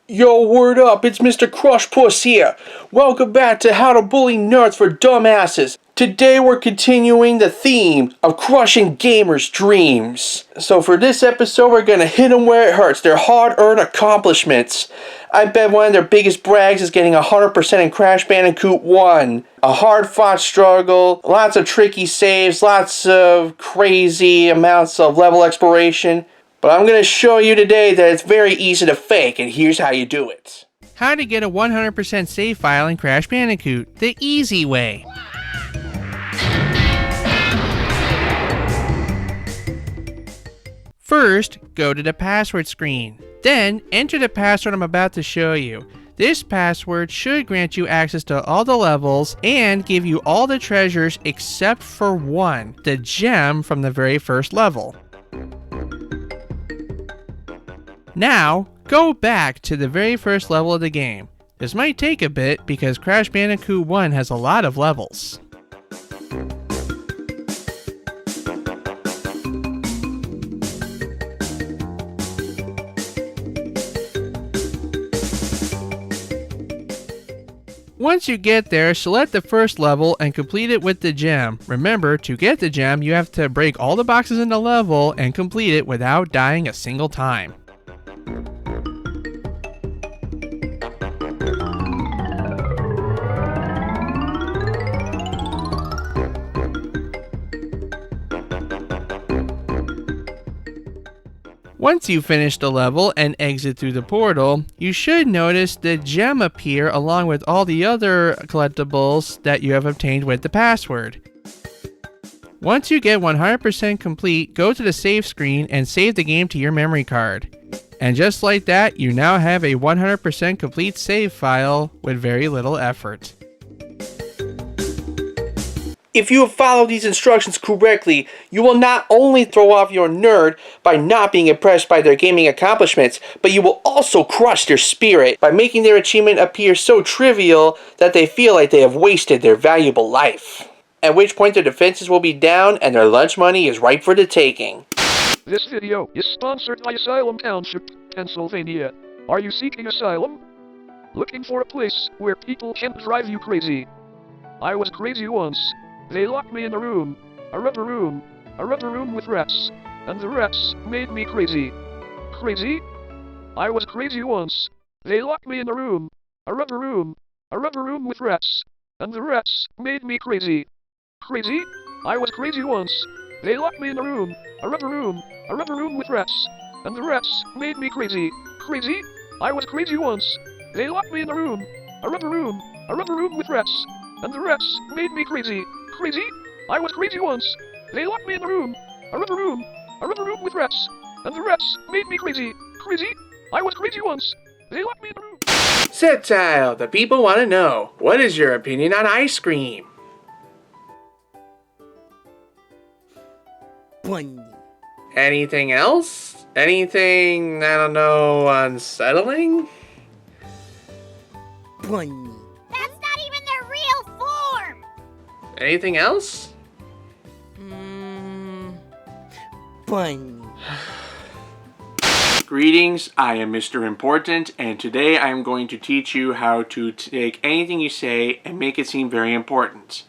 Yo, word up, it's Mr. Crush Puss here. Welcome back to How to Bully Nerds for Dumbasses. Today we're continuing the theme of crushing gamers' dreams. So for this episode, we're gonna hit them where it hurts, their hard-earned accomplishments. I bet one of their biggest brags is getting 100% in Crash Bandicoot 1. A hard-fought struggle, lots of tricky saves, lots of crazy amounts of level exploration. But I'm going to show you today that it's very easy to fake, and here's how you do it. How to get a 100% save file in Crash Bandicoot, the easy way. First, go to the password screen. Then, enter the password I'm about to show you. This password should grant you access to all the levels and give you all the treasures except for one, the gem from the very first level. Now, go back to the very first level of the game. This might take a bit because Crash Bandicoot 1 has a lot of levels. Once you get there, select the first level and complete it with the gem. Remember, to get the gem, you have to break all the boxes in the level and complete it without dying a single time. Once you finish the level and exit through the portal, you should notice the gem appear along with all the other collectibles that you have obtained with the password. Once you get 100% complete, go to the save screen and save the game to your memory card. And just like that, you now have a 100% complete save file with very little effort. If you have followed these instructions correctly, you will not only throw off your nerd by not being impressed by their gaming accomplishments, but you will also crush their spirit by making their achievement appear so trivial that they feel like they have wasted their valuable life. At which point their defenses will be down and their lunch money is ripe for the taking. This video is sponsored by Asylum Township, Pennsylvania. Are you seeking asylum? Looking for a place where people can't drive you crazy? I was crazy once. They locked me in a room with rats, and the rats made me crazy. Crazy? I was crazy once. They locked me in a room with rats, and the rats made me crazy. Crazy? I was crazy once. They locked me in a room with rats, and the rats made me crazy. Crazy? I was crazy once. They locked me in a room with rats, and the rats made me crazy. Crazy? I was crazy once. They locked me in a room with rats, and the rats made me crazy. Crazy? I was crazy once. They locked me in a room. Satire, the people want to know. What is your opinion on ice cream? Bnnuy. Anything else? Anything, I don't know, unsettling? Bnnuy. That's not even their real form! Anything else? Bnnuy. Greetings, I am Mr. Important, and today I am going to teach you how to take anything you say and make it seem very important.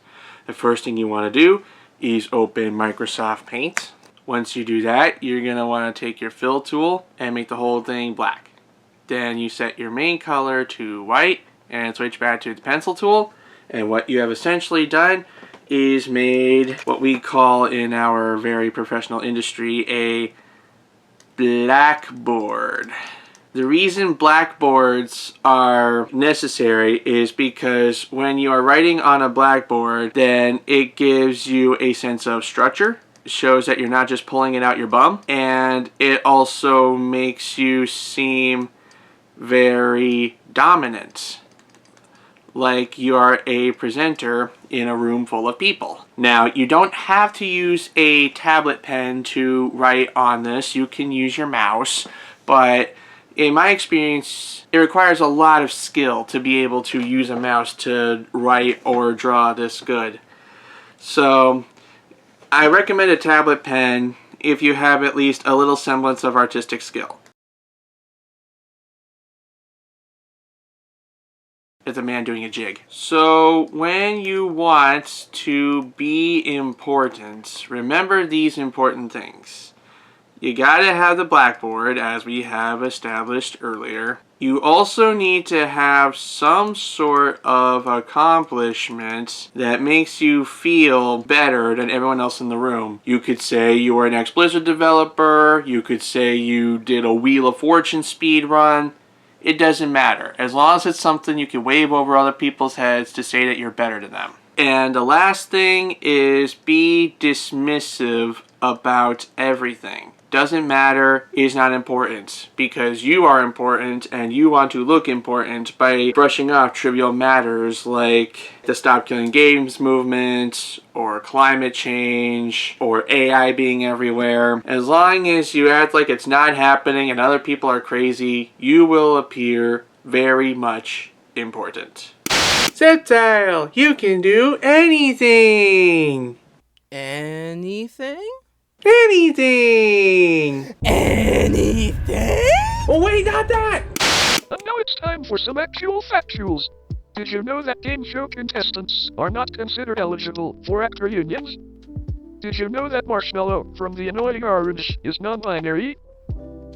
The first thing you want to do is open Microsoft Paint. Once you do that, you're going to want to take your fill tool and make the whole thing black. Then you set your main color to white and switch back to the pencil tool. And what you have essentially done is made what we call in our very professional industry a blackboard. The reason blackboards are necessary is because when you are writing on a blackboard, then it gives you a sense of structure. It shows that you're not just pulling it out your bum, and it also makes you seem very dominant, like you are a presenter in a room full of people. Now, you don't have to use a tablet pen to write on this. You can use your mouse, but in my experience, it requires a lot of skill to be able to use a mouse to write or draw this good. So, I recommend a tablet pen if you have at least a little semblance of artistic skill. It's a man doing a jig. So when you want to be important, remember these important things. You gotta have the blackboard, as we have established earlier. You also need to have some sort of accomplishment that makes you feel better than everyone else in the room. You could say you are an ex-Blizzard developer. You could say you did a Wheel of Fortune speed run. It doesn't matter. As long as it's something you can wave over other people's heads to say that you're better than them. And the last thing is be dismissive about everything. Doesn't matter, is not important, because you are important and you want to look important by brushing off trivial matters like the Stop Killing Games movement or climate change or AI being everywhere. As long as you act like it's not happening and other people are crazy, you will appear very much important. Satire, you can do anything! Anything? Anything! Anything? Oh wait, not that! And now it's time for some actual factuals. Did you know that game show contestants are not considered eligible for actor unions? Did you know that Marshmallow from the Annoying Orange is non-binary?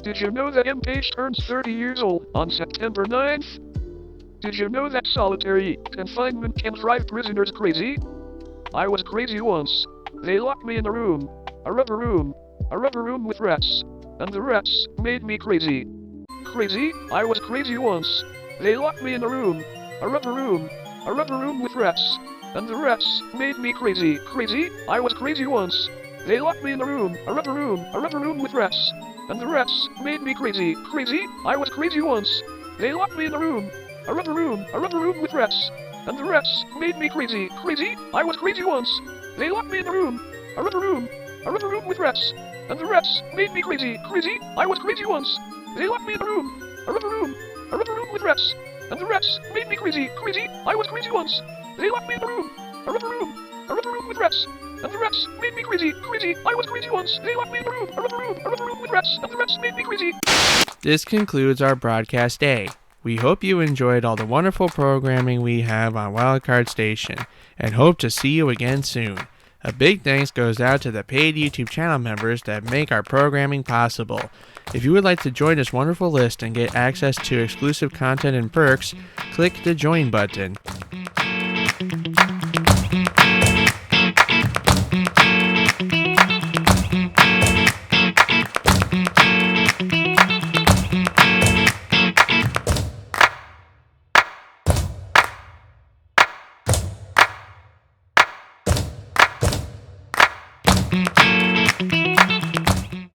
Did you know that MPage turns 30 years old on September 9th? Did you know that solitary confinement can drive prisoners crazy? I was crazy once. They locked me in a room with rats, and the rats made me crazy. Crazy? I was crazy once. They locked me in a rubber room with rats, and the rats made me crazy. Crazy? I was crazy once. They locked me in a rubber room with rats, and the rats made me crazy. Crazy? I was crazy once. They locked me in a rubber room with rats, and the rats made me crazy. Crazy? I was crazy once. They locked me in a rubber room with rats, and the rats made me crazy. Crazy? I was crazy once. They locked me in a rubber room with rats, and the rats made me crazy. Crazy? I was crazy once. They locked me in a rubber room with rats, and the rats made me crazy. Crazy? I was crazy once. They locked me in a rubber room with rats, and the rats made me crazy. This concludes our broadcast day. We hope you enjoyed all the wonderful programming we have on Wildcard Station, and hope to see you again soon. A big thanks goes out to the paid YouTube channel members that make our programming possible. If you would like to join this wonderful list and get access to exclusive content and perks, click the join button.